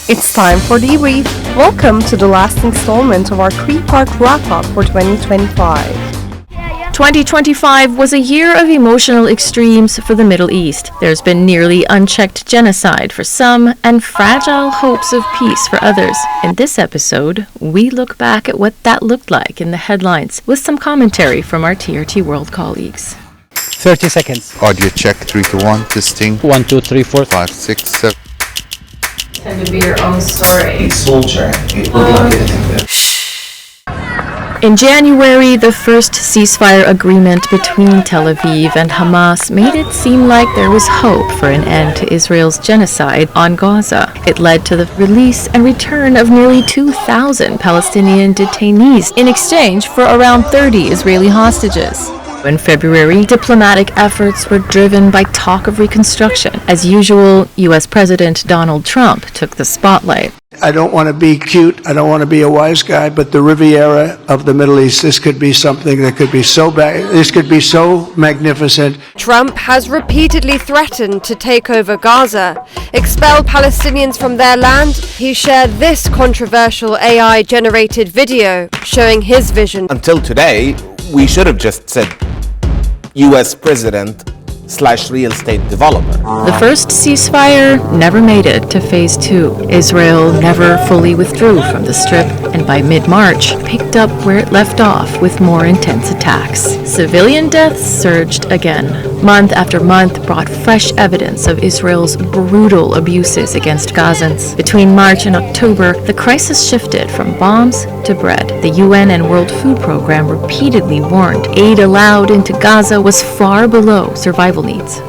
It's time for Debrief. Welcome to the last installment of our three-part wrap-up for 2025. 2025 was a year of emotional extremes for the Middle East. There's been nearly unchecked genocide for some and fragile hopes of peace for others. In this episode, we look back at what that looked like in the headlines with some commentary from our TRT World colleagues. 30 seconds. Audio check 3 to 1. Testing. 1, 2, 3, 4, 5, 6, 7. Tend to be your own story. Soldier, it will not be anything. In January, the first ceasefire agreement between Tel Aviv and Hamas made it seem like there was hope for an end to Israel's genocide on Gaza. It led to the release and return of nearly 2,000 Palestinian detainees in exchange for around 30 Israeli hostages. In February, diplomatic efforts were driven by talk of reconstruction. As usual, U.S. President Donald Trump took the spotlight. I don't want to be cute, I don't want to be a wise guy, but the Riviera of the Middle East, this could be something that could be so bad, this could be so magnificent. Trump has repeatedly threatened to take over Gaza, expel Palestinians from their land. He shared this controversial AI-generated video showing his vision. Until today, we should have just said U.S. president / real estate developer. The first ceasefire never made it to phase 2. Israel never fully withdrew from the Strip, and by mid-March picked up where it left off with more intense attacks. Civilian deaths surged again. Month after month brought fresh evidence of Israel's brutal abuses against Gazans. Between March and October, the crisis shifted from bombs to bread. The UN and World Food Program repeatedly warned aid allowed into Gaza was far below survival needs.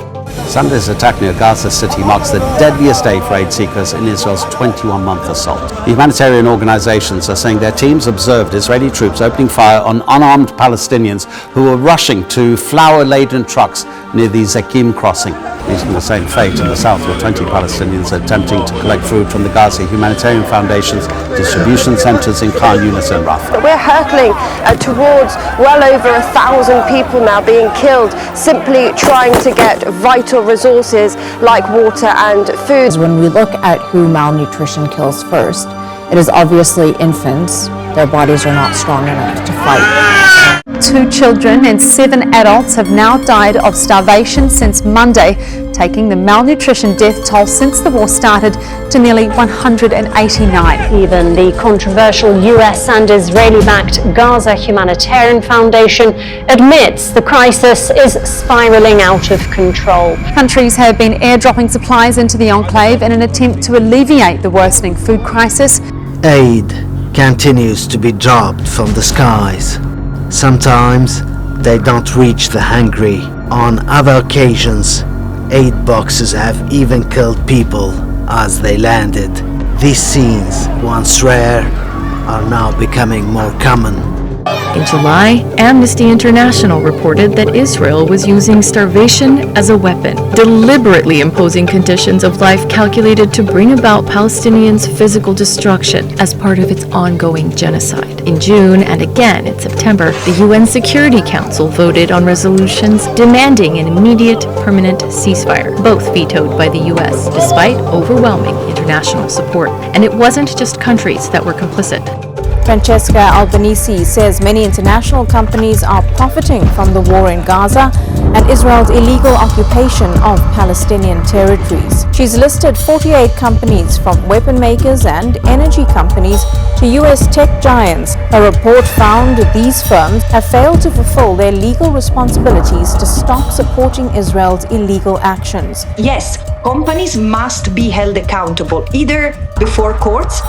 Sunday's attack near Gaza City marks the deadliest day for aid seekers in Israel's 21-month assault. The humanitarian organizations are saying their teams observed Israeli troops opening fire on unarmed Palestinians who were rushing to flour-laden trucks near the Zekim crossing. Meeting the same fate in the south, where 20 Palestinians are attempting to collect food from the Gaza Humanitarian Foundation's distribution centers in Khan Yunis and Rafah. We're hurtling towards well over 1,000 people now being killed, simply trying to get vital resources like water and food. When we look at who malnutrition kills first, it is obviously infants. Their bodies are not strong enough to fight. 2 children and 7 adults have now died of starvation since Monday, taking the malnutrition death toll since the war started to nearly 189. Even the controversial US and Israeli-backed Gaza Humanitarian Foundation admits the crisis is spiraling out of control. Countries have been airdropping supplies into the enclave in an attempt to alleviate the worsening food crisis. Aid continues to be dropped from the skies. Sometimes they don't reach the hungry. On other occasions, aid boxes have even killed people as they landed. These scenes, once rare, are now becoming more common. In July, Amnesty International reported that Israel was using starvation as a weapon, deliberately imposing conditions of life calculated to bring about Palestinians' physical destruction as part of its ongoing genocide. In June and again in September, the UN Security Council voted on resolutions demanding an immediate, permanent ceasefire, both vetoed by the US, despite overwhelming international support. And it wasn't just countries that were complicit. Francesca Albanese says many international companies are profiting from the war in Gaza and Israel's illegal occupation of Palestinian territories. She's listed 48 companies, from weapon makers and energy companies to US tech giants. A report found these firms have failed to fulfill their legal responsibilities to stop supporting Israel's illegal actions. Yes, companies must be held accountable, either before courts,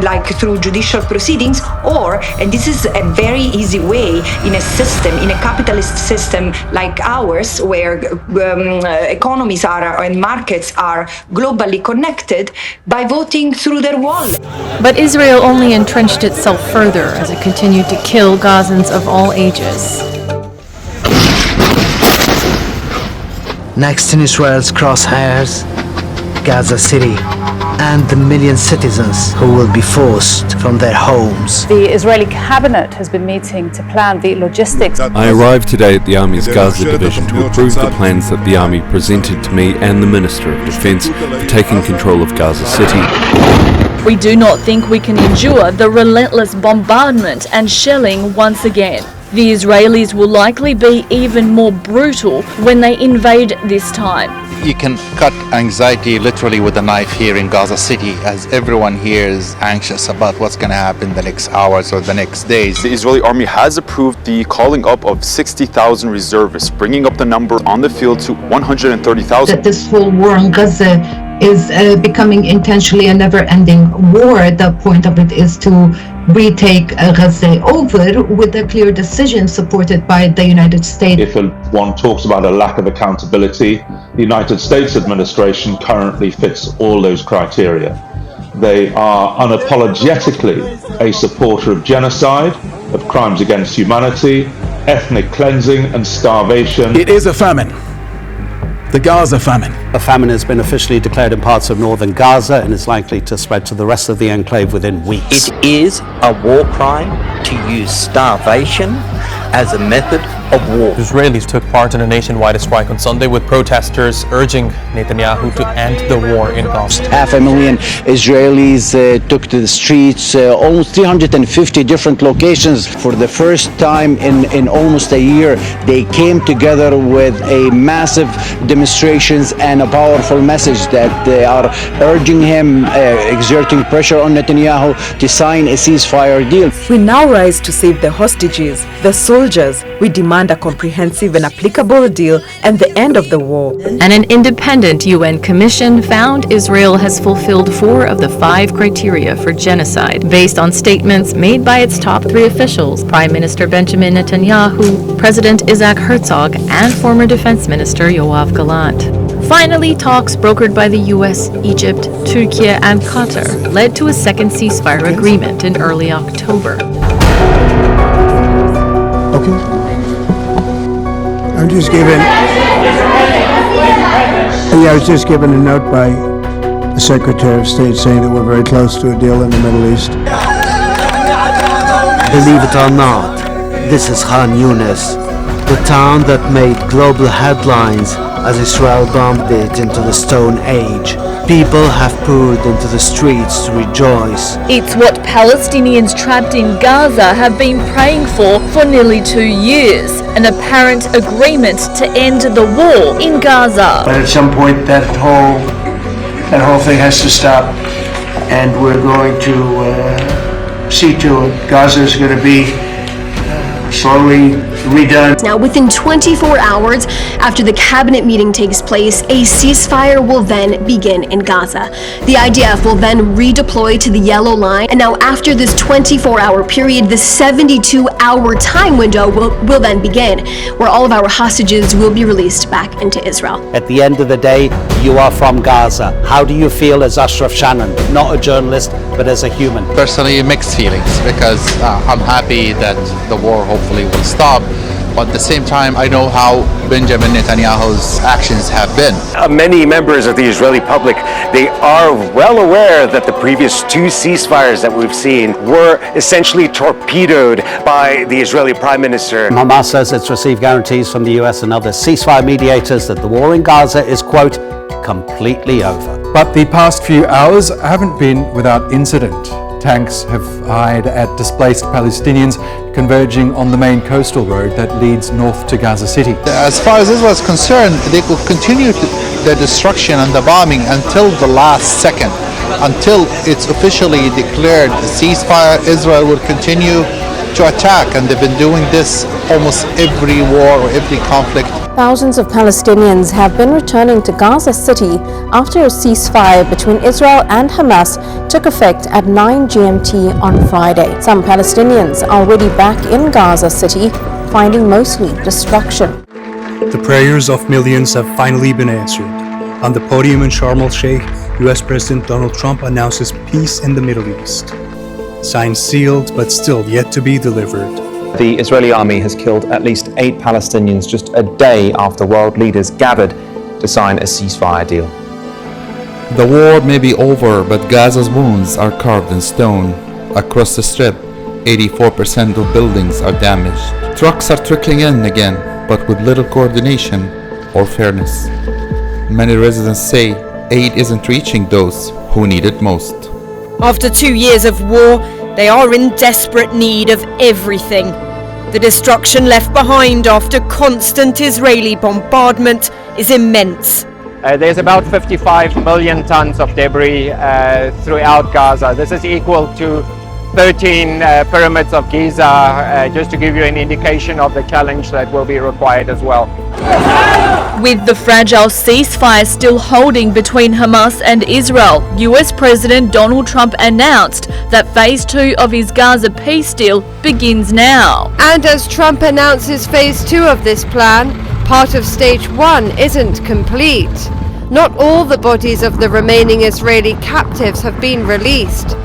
like through judicial proceedings, or, and this is a very easy way in a system, in a capitalist system like ours, where economies are and markets are globally connected, by voting through their wallet. But Israel only entrenched itself further as it continued to kill Gazans of all ages. Next in Israel's crosshairs, Gaza City and the million citizens who will be forced from their homes. The Israeli cabinet has been meeting to plan the logistics. I arrived today at the Army's Gaza division to approve the plans that the Army presented to me and the Minister of Defence for taking control of Gaza City. We do not think we can endure the relentless bombardment and shelling once again. The Israelis will likely be even more brutal when they invade this time. You can cut anxiety literally with a knife here in Gaza City, as everyone here is anxious about what's going to happen the next hours or the next days. The Israeli army has approved the calling up of 60,000 reservists, bringing up the number on the field to 130,000. That this whole war on Gaza is becoming intentionally a never-ending war. The point of it is to retake Gaza over with a clear decision supported by the United States. If one talks about a lack of accountability, the United States administration currently fits all those criteria. They are unapologetically a supporter of genocide, of crimes against humanity, ethnic cleansing and starvation. It is a famine. The Gaza famine. A famine has been officially declared in parts of northern Gaza and is likely to spread to the rest of the enclave within weeks. It is a war crime to use starvation as a method of war. Israelis took part in a nationwide strike on Sunday with protesters urging Netanyahu to end the war in Gaza. 500,000 Israelis took to the streets, almost 350 different locations. For the first time in almost a year, they came together with a massive demonstrations and a powerful message that they are urging him, exerting pressure on Netanyahu to sign a ceasefire deal. We now rise to save the hostages, the soldiers. We demand a comprehensive and applicable deal and the end of the war. And an independent UN commission found Israel has fulfilled 4 of the 5 criteria for genocide, based on statements made by its top 3 officials: Prime Minister Benjamin Netanyahu, President Isaac Herzog, and former Defense Minister Yoav Gallant. Finally, talks brokered by the US, Egypt, Türkiye, and Qatar led to a second ceasefire agreement in early October. Okay. I was just given a note by the Secretary of State saying that we're very close to a deal in the Middle East. Believe it or not, this is Khan Yunis, the town that made global headlines as Israel bombed it into the Stone Age. People have poured into the streets to rejoice. It's what Palestinians trapped in Gaza have been praying for nearly 2 years, an apparent agreement to end the war in Gaza. But at some point that whole thing has to stop, and we're going to see to it. Gaza is going to be slowly redone. Now, within 24 hours after the cabinet meeting takes place, a ceasefire will then begin in Gaza. The IDF will then redeploy to the Yellow Line, and now after this 24-hour period, the 72-hour time window will then begin, where all of our hostages will be released back into Israel. At the end of the day, you are from Gaza. How do you feel as Ashraf Shannon, not a journalist, but as a human? Personally, mixed feelings, because I'm happy that the war hopefully will stop. But at the same time, I know how Benjamin Netanyahu's actions have been. Many members of the Israeli public, they are well aware that the previous 2 ceasefires that we've seen were essentially torpedoed by the Israeli Prime Minister. Hamas says it's received guarantees from the US and other ceasefire mediators that the war in Gaza is, quote, completely over. But the past few hours haven't been without incident. Tanks have fired at displaced Palestinians converging on the main coastal road that leads north to Gaza City. As far as Israel is concerned, they will continue the destruction and the bombing until the last second. Until it's officially declared a ceasefire, Israel will continue to attack, and they've been doing this almost every war or every conflict. Thousands of Palestinians have been returning to Gaza City after a ceasefire between Israel and Hamas took effect at 9 GMT on Friday. Some Palestinians are already back in Gaza City, finding mostly destruction. The prayers of millions have finally been answered. On the podium in Sharm el-Sheikh, US President Donald Trump announces peace in the Middle East. Signed, sealed, but still yet to be delivered. The Israeli army has killed at least 8 Palestinians just a day after world leaders gathered to sign a ceasefire deal. The war may be over, but Gaza's wounds are carved in stone. Across the strip, 84% of buildings are damaged. Trucks are trickling in again, but with little coordination or fairness. Many residents say aid isn't reaching those who need it most. After 2 years of war, they are in desperate need of everything. The destruction left behind after constant Israeli bombardment is immense. There's about 55 million tons of debris throughout Gaza. This is equal to 13 pyramids of Giza, just to give you an indication of the challenge that will be required as well. With the fragile ceasefire still holding between Hamas and Israel, US President Donald Trump announced that Phase 2 of his Gaza peace deal begins now. And as Trump announces Phase 2 of this plan, part of Stage 1 isn't complete. Not all the bodies of the remaining Israeli captives have been released,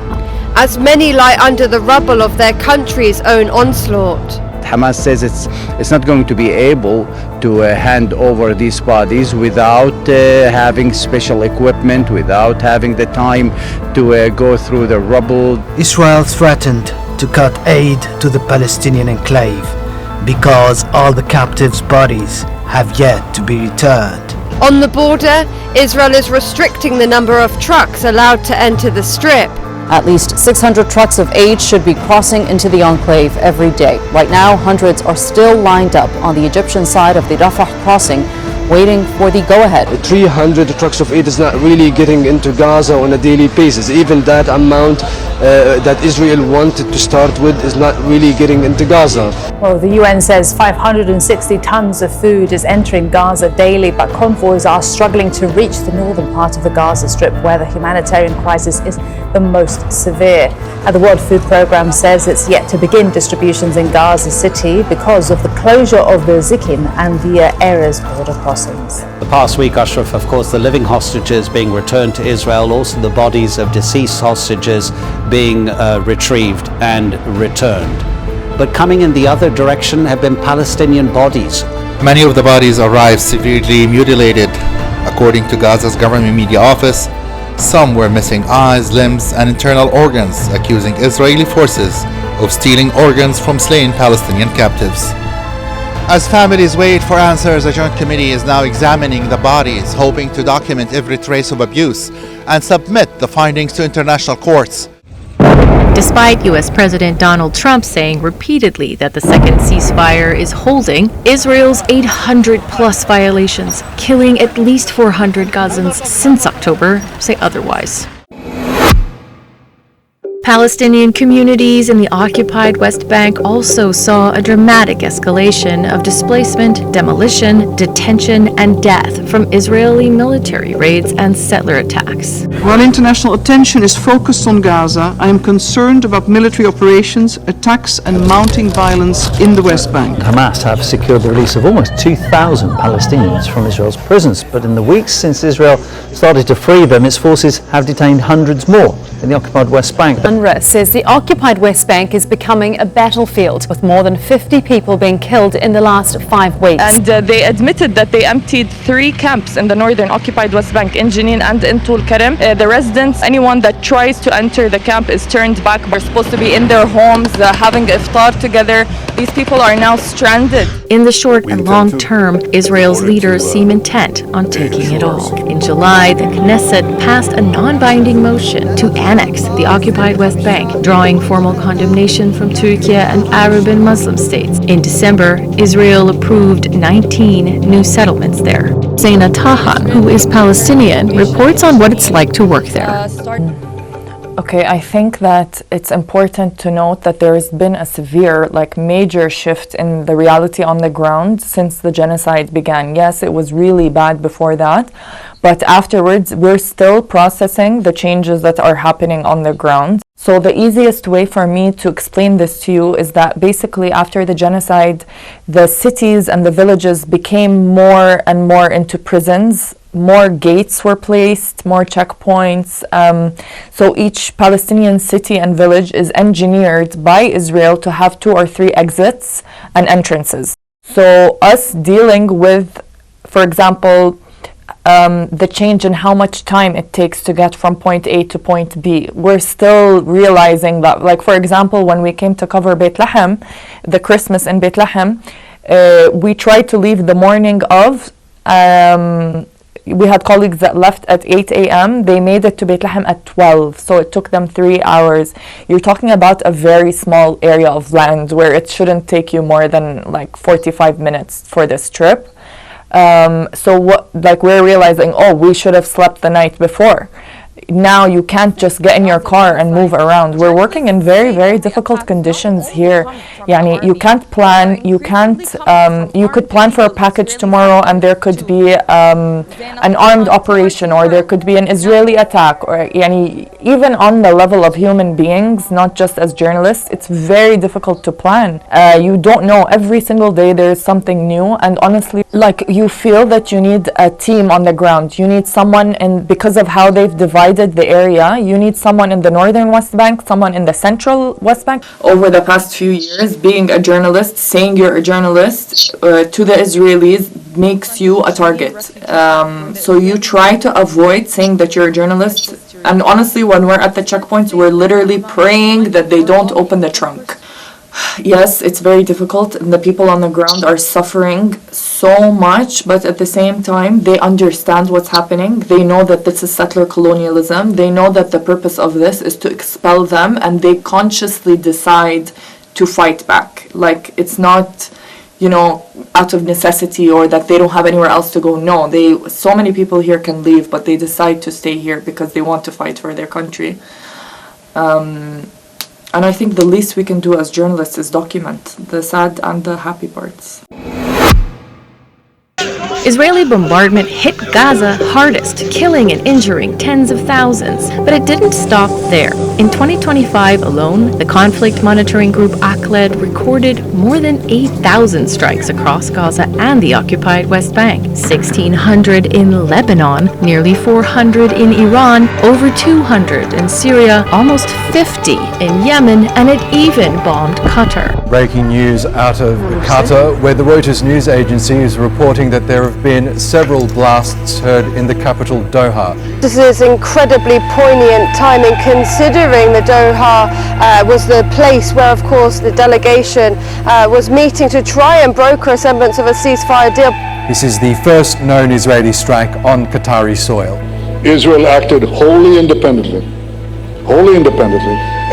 as many lie under the rubble of their country's own onslaught. Hamas says it's not going to be able to hand over these bodies without having special equipment, without having the time to go through the rubble. Israel threatened to cut aid to the Palestinian enclave because all the captives' bodies have yet to be returned. On the border, Israel is restricting the number of trucks allowed to enter the strip. At least 600 trucks of aid should be crossing into the enclave every day. Right now, hundreds are still lined up on the Egyptian side of the Rafah crossing, waiting for the go-ahead. 300 trucks of aid is not really getting into Gaza on a daily basis. Even that amount that Israel wanted to start with is not really getting into Gaza. Well, the UN says 560 tons of food is entering Gaza daily, but convoys are struggling to reach the northern part of the Gaza Strip, where the humanitarian crisis is the most severe. The World Food Programme says it's yet to begin distributions in Gaza City because of the closure of the Zikin and the Erez border crossings. The past week, Ashraf, of course, the living hostages being returned to Israel, also the bodies of deceased hostages being retrieved and returned. But coming in the other direction have been Palestinian bodies. Many of the bodies arrived severely mutilated. According to Gaza's government media office, some were missing eyes, limbs, and internal organs, accusing Israeli forces of stealing organs from slain Palestinian captives. As families wait for answers, a joint committee is now examining the bodies, hoping to document every trace of abuse and submit the findings to international courts. Despite U.S. President Donald Trump saying repeatedly that the second ceasefire is holding, Israel's 800-plus violations, killing at least 400 Gazans since October, say otherwise. Palestinian communities in the occupied West Bank also saw a dramatic escalation of displacement, demolition, detention, and death from Israeli military raids and settler attacks. While international attention is focused on Gaza, I am concerned about military operations, attacks, and mounting violence in the West Bank. Hamas have secured the release of almost 2,000 Palestinians from Israel's prisons, but in the weeks since Israel started to free them, its forces have detained hundreds more in the occupied West Bank. UNRWA says the occupied West Bank is becoming a battlefield, with more than 50 people being killed in the last 5 weeks. And they admitted that they emptied 3 camps in the northern occupied West Bank, in Jenin and in Tul Karim. The residents, anyone that tries to enter the camp is turned back. They're supposed to be in their homes, having iftar together. These people are now stranded. In the short and long term, Israel's leaders seem intent on taking it all. In July, the Knesset passed a non-binding motion to annex the occupied West Bank, drawing formal condemnation from Türkiye and Arab and Muslim states. In December, Israel approved 19 new settlements there. Zaina Tahan, who is Palestinian, reports on what it's like to work there. Okay, I think that it's important to note that there has been a severe, major shift in the reality on the ground since the genocide began. Yes, it was really bad before that, but afterwards, we're still processing the changes that are happening on the ground. So the easiest way for me to explain this to you is that basically after the genocide, the cities and the villages became more and more into prisons. More gates were placed, more checkpoints. So each Palestinian city and village is engineered by Israel to have 2 or 3 exits and entrances. So us dealing with, for example, the change in how much time it takes to get from point A to point B. We're still realizing that, like for example, when we came to cover Beit Lahem, the Christmas in Beit Lahem, we tried to leave the morning of. We had colleagues that left at 8 a.m. They made it to Beit Lahem at 12, so it took them 3 hours. You're talking about a very small area of land where it shouldn't take you more than like 45 minutes for this trip. So what, like we're realizing, oh, we should have slept the night before. Now you can't just get in your car and move around. We're working in very, very difficult conditions here. Yani, you can't plan, you could plan for a package tomorrow and there could be an armed operation, or there could be an Israeli attack, or yani, even on the level of human beings, not just as journalists, it's very difficult to plan. You don't know, every single day there's something new, and honestly, like you feel that you need a team on the ground. You need someone, and because of how they've divided the area, you need someone in the northern West Bank, someone in the central West Bank. Over the past few years, being a journalist, saying you're a journalist to the Israelis makes you a target. So you try to avoid saying that you're a journalist. And honestly, when we're at the checkpoints, we're literally praying that they don't open the trunk. Yes, it's very difficult, and the people on the ground are suffering so much, but at the same time, they understand what's happening. They know that this is settler colonialism. They know that the purpose of this is to expel them, and they consciously decide to fight back. Like, it's not, you know, out of necessity or that they don't have anywhere else to go. No, so many people here can leave, but they decide to stay here because they want to fight for their country. And I think the least we can do as journalists is document the sad and the happy parts. Israeli bombardment hit Gaza hardest, killing and injuring tens of thousands. But it didn't stop there. In 2025 alone, the conflict monitoring group ACLED recorded more than 8,000 strikes across Gaza and the occupied West Bank, 1,600 in Lebanon, nearly 400 in Iran, over 200 in Syria, almost 50 in Yemen, and it even bombed Qatar. Breaking news out of Qatar, where the Reuters news agency is reporting that there have been several blasts heard in the capital Doha. This is incredibly poignant timing, considering the Doha was the place where, of course, the delegation was meeting to try and broker a semblance of a ceasefire deal. This is the first known Israeli strike on Qatari soil. Israel acted wholly independently,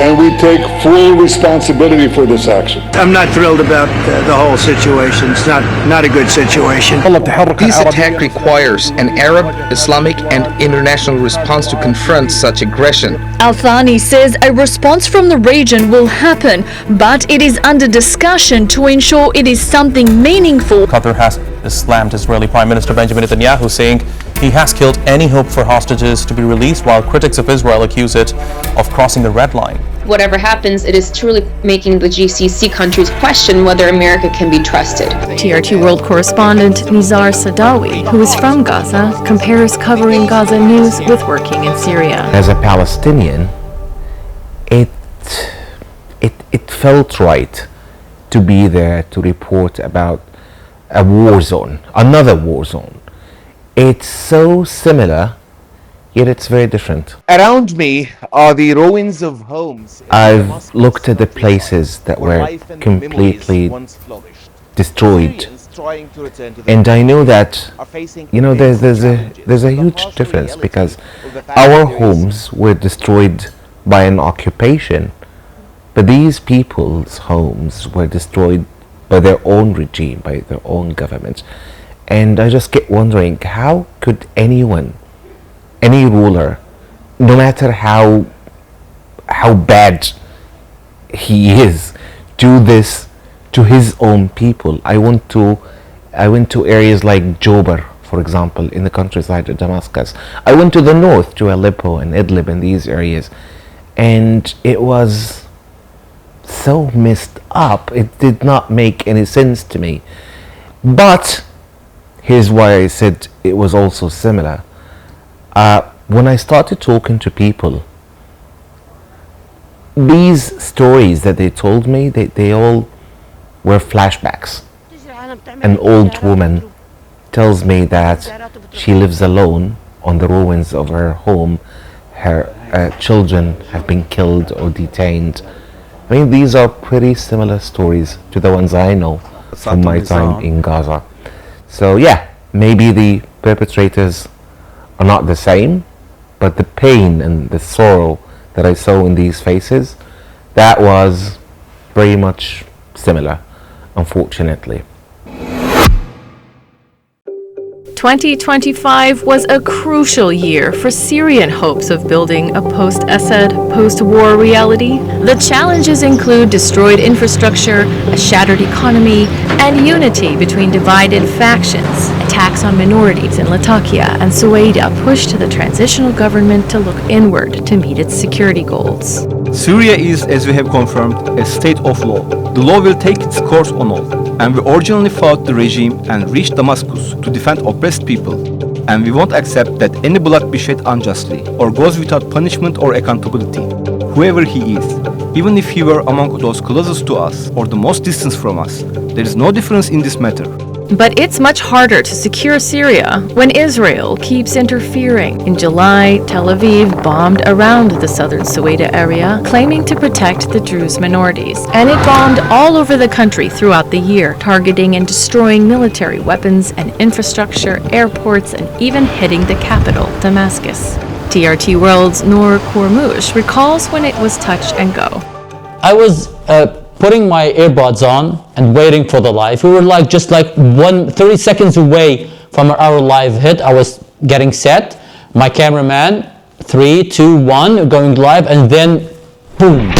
and we take full responsibility for this action. I'm not thrilled about the whole situation. It's not a good situation. This attack requires an Arab, Islamic and international response to confront such aggression. Al-Thani says a response from the region will happen, but it is under discussion to ensure it is something meaningful. Qatar has slammed Israeli Prime Minister Benjamin Netanyahu, saying he has killed any hope for hostages to be released, while critics of Israel accuse it of crossing the red line. Whatever happens, it is truly making the GCC countries question whether America can be trusted. TRT World correspondent Nizar Sadawi, who is from Gaza, compares covering Gaza news with working in Syria. As a Palestinian, it felt right to be there to report about a war zone, another war zone. It's so similar, yet it's very different. Around me are the ruins of homes. I've looked at the places that were completely destroyed, and I know that, you know, there's a huge difference, because our homes were destroyed by an occupation, but these people's homes were destroyed by their own regime, by their own governments. And I just get wondering, how could anyone, any ruler, no matter how bad he is, do this to his own people? I went to areas like Jobar, for example, in the countryside of Damascus. I went to the north, to Aleppo and Idlib and these areas, and it was so messed up. It did not make any sense to me. But here's why I said it was also similar. When I started talking to people, these stories that they told me, they all were flashbacks. An old woman tells me that she lives alone on the ruins of her home. Her children have been killed or detained. I mean, these are pretty similar stories to the ones I know from my time in Gaza. So yeah, maybe the perpetrators are not the same, but the pain and the sorrow that I saw in these faces, that was very much similar, unfortunately. 2025 was a crucial year for Syrian hopes of building a post-Assad, post-war reality. The challenges include destroyed infrastructure, a shattered economy, and unity between divided factions. Attacks on minorities in Latakia and Suwaida pushed the transitional government to look inward to meet its security goals. Syria is, as we have confirmed, a state of law. The law will take its course on all, and we originally fought the regime and reached Damascus to defend oppressed people, and we won't accept that any blood be shed unjustly or goes without punishment or accountability. Whoever he is, even if he were among those closest to us or the most distant from us, there is no difference in this matter. But it's much harder to secure Syria when Israel keeps interfering. In July, Tel Aviv bombed around the southern Suwaida area, claiming to protect the Druze minorities. And it bombed all over the country throughout the year, targeting and destroying military weapons and infrastructure, airports, and even hitting the capital, Damascus. TRT World's Noor Kormush recalls when it was touch and go. I was putting my earbuds on and waiting for the live. We were just 30 seconds away from our live hit. I was getting set. My cameraman, 3, 2, 1, going live, and then boom.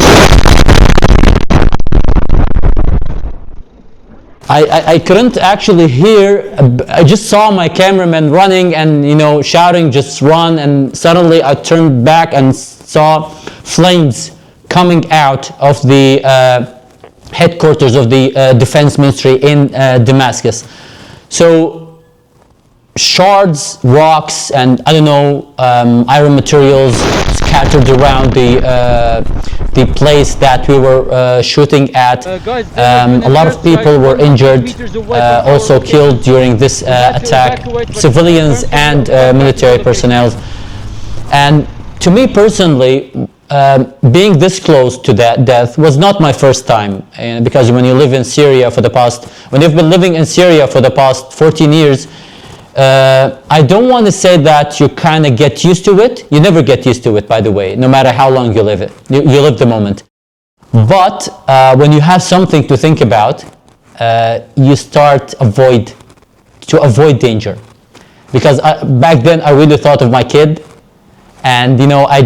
I couldn't actually hear. I just saw my cameraman running and shouting, just run, and suddenly I turned back and saw flames coming out of the headquarters of the defense ministry in Damascus. So shards, rocks, and iron materials scattered around the place that we were shooting at. A lot of people were injured, also killed during this attack, civilians and military personnel. And to me personally, being this close to that death was not my first time, because when you live in Syria when you've been living in Syria for the past 14 years, I don't want to say that you kind of get used to it. You never get used to it, by the way, no matter how long you live it. You live the moment. But when you have something to think about, you start to avoid danger. Because back then I really thought of my kid. And I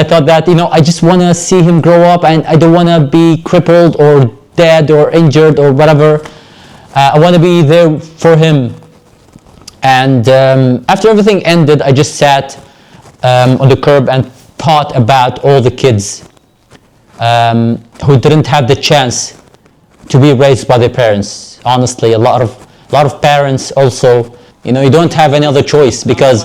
thought that I just want to see him grow up, and I don't want to be crippled or dead or injured or whatever. I want to be there for him. And after everything ended, I just sat on the curb and thought about all the kids who didn't have the chance to be raised by their parents. Honestly, a lot of parents also, you don't have any other choice, because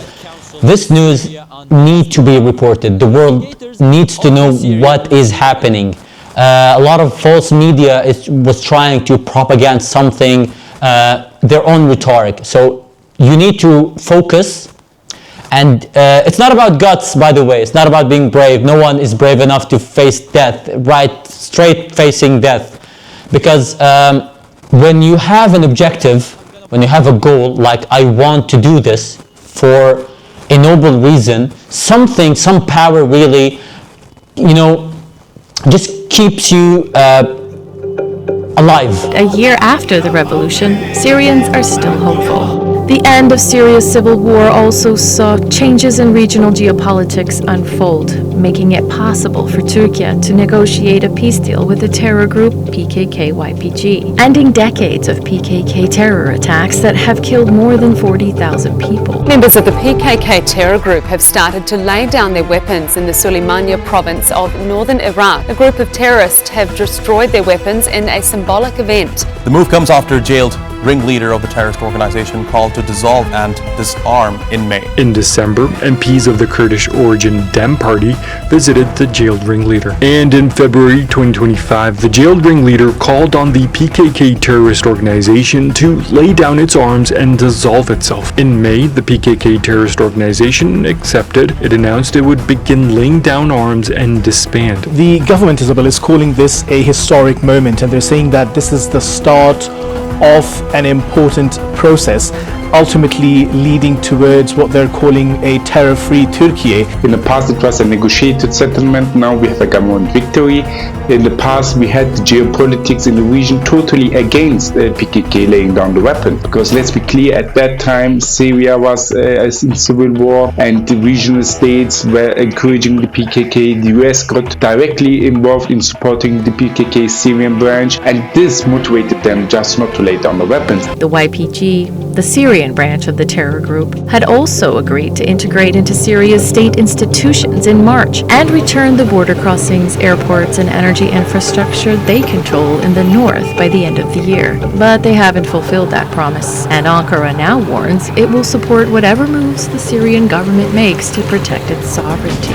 this news needs to be reported. The world needs to know what is happening. A lot of false media was trying to propagate something, their own rhetoric. So you need to focus. And it's not about guts, by the way. It's not about being brave. No one is brave enough to face death, right, straight facing death. Because when you have an objective, when you have a goal, like I want to do this for a noble reason, some power really, just keeps you alive. A year after the revolution, Syrians are still hopeful. The end of Syria's civil war also saw changes in regional geopolitics unfold, making it possible for Türkiye to negotiate a peace deal with the terror group PKK-YPG, ending decades of PKK terror attacks that have killed more than 40,000 people. Members of the PKK terror group have started to lay down their weapons in the Suleimania province of northern Iraq. A group of terrorists have destroyed their weapons in a symbolic event. The move comes after jailed ringleader of the terrorist organization, called to dissolve and disarm in May. In December, MPs of the Kurdish origin Dem Party visited the jailed ringleader. And in February 2025, the jailed ringleader called on the PKK terrorist organization to lay down its arms and dissolve itself. In May, the PKK terrorist organization accepted. It announced it would begin laying down arms and disband. The government, Isabel, is calling this a historic moment, and they're saying that this is the start of an important process, ultimately leading towards what they're calling a terror-free Türkiye. In the past it was a negotiated settlement, now we have a government victory. In the past we had the geopolitics in the region totally against PKK laying down the weapon. Because let's be clear, at that time Syria was in civil war and the regional states were encouraging the PKK. The US got directly involved in supporting the PKK Syrian branch, and this motivated them just not to lay down the weapons. The YPG, the Syrian branch of the terror group, had also agreed to integrate into Syria's state institutions in March and return the border crossings, airports, and energy infrastructure they control in the north by the end of the year. But they haven't fulfilled that promise, and Ankara now warns it will support whatever moves the Syrian government makes to protect its sovereignty.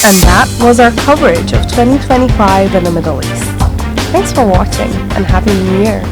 And that was our coverage of 2025 in the Middle East. Thanks for watching, and Happy New Year!